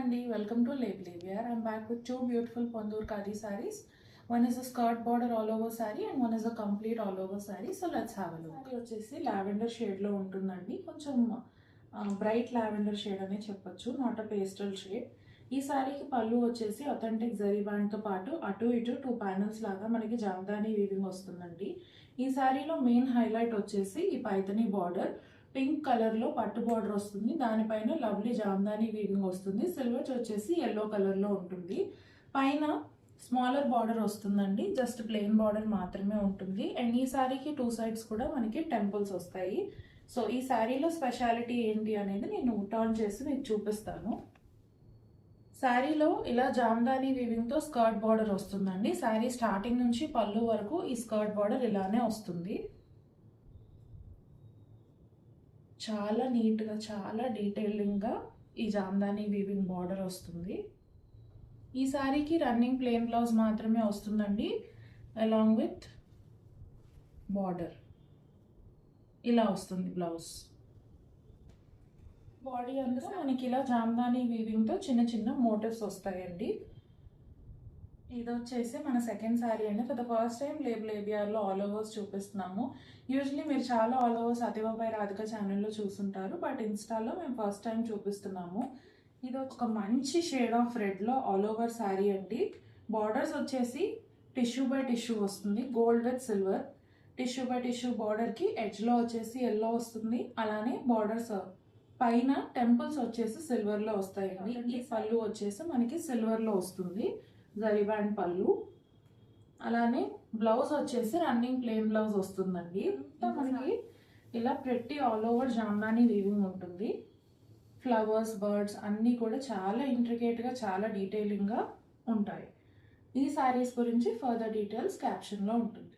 Andy, welcome to Labelivia. I'm back with two beautiful Pondur Kadi sarees. One is a skirt border all over saree and one is a complete all over saree. So let's have a look. Saree వచ్చేసి lavender shade లో ఉంటుందండి. కొంచెం bright lavender shade అనే చెప్పొచ్చు, not a pastel shade. ఈ సారీకి పళ్ళు వచ్చేసి అథెంటిక్ జరీ బ్యాండ్ తో పాటు అటు ఇటు 2 ప్యానల్స్ లాగా మనకి జామ్దాని వీవింగ్ వస్తుందండి. ఈ సారీలో మెయిన్ హైలైట్ వచ్చేసి ఈ పైతని బార్డర్. పింక్ కలర్ లో పట్టు బార్డర్ వస్తుంది, దానిపైన లవ్లీ జామ్దాని వీవింగ్ వస్తుంది. సిల్వర్ వచ్చేసి ఎల్లో కలర్ లో ఉంటుంది. పైన స్మాలర్ బార్డర్ వస్తుందండి, జస్ట్ ప్లెయిన్ బార్డర్ మాత్రమే ఉంటుంది. అండ్ ఈ సారీకి 2 సైడ్స్ కూడా మనకి టెంపుల్స్ వస్తాయి. సో ఈ సారీలో స్పెషాలిటీ ఏంటి అనేది నేను టర్న్ చేసి మీకు చూపిస్తాను. శారీలో ఇలా జామ్దాని వీవింగ్ తో స్కర్ట్ బార్డర్ వస్తుందండి. శారీ స్టార్టింగ్ నుంచి పళ్ళు వరకు ఈ స్కర్ట్ బార్డర్ ఇలానే వస్తుంది. చాలా నీట్గా, చాలా డీటెయిలింగ్గా ఈ జామ్దాని వీవింగ్ బార్డర్ వస్తుంది. ఈ సారీకి రన్నింగ్ ప్లెయిన్ బ్లౌజ్ మాత్రమే వస్తుందండి, అలాంగ్ విత్ బార్డర్ ఇలా వస్తుంది బ్లౌజ్. బాడీ అంతా మనకి ఇలా జామ్దాని వీవింగ్తో చిన్న చిన్న మోటివ్స్ వస్తాయండి. ఇది వచ్చేసి మన సెకండ్ శారీ అండి. ఫర్ ద ఫస్ట్ టైం లేబియాలో ఆల్ ఓవర్స్ చూపిస్తున్నాము. యూజువలీ మీరు చాలా ఆల్ ఓవర్స్ అతివపై రాధిక ఛానల్లో చూసుంటారు, బట్ ఇన్స్టాలో మేము ఫస్ట్ టైం చూపిస్తున్నాము. ఇది ఒక మంచి షేడ్ ఆఫ్ రెడ్లో ఆల్ ఓవర్ శారీ అండి. బార్డర్స్ వచ్చేసి టిష్యూ బై టిష్యూ వస్తుంది, gold with silver. Tissue by tissue బార్డర్కి ఎడ్జ్లో వచ్చేసి ఎల్లో వస్తుంది. అలానే బార్డర్స్ పైన టెంపుల్స్ వచ్చేసి సిల్వర్లో వస్తాయండి. ఈ పళ్ళు వచ్చేసి మనకి సిల్వర్లో వస్తుంది, జరీ బ్యాండ్ పళ్ళు. అలానే బ్లౌజ్ వచ్చేసి రన్నింగ్ ప్లెయిన్ బ్లౌజ్ వస్తుందండి. మనకి ఇలా ప్రతి ఆల్ ఓవర్ జామ్దాని వీవింగ్ ఉంటుంది. ఫ్లవర్స్, బర్డ్స్ అన్నీ కూడా చాలా ఇంట్రికేట్గా, చాలా డీటెయిలింగ్గా ఉంటాయి. ఈ శారీస్ గురించి ఫర్దర్ డీటెయిల్స్ క్యాప్షన్లో ఉంటుంది.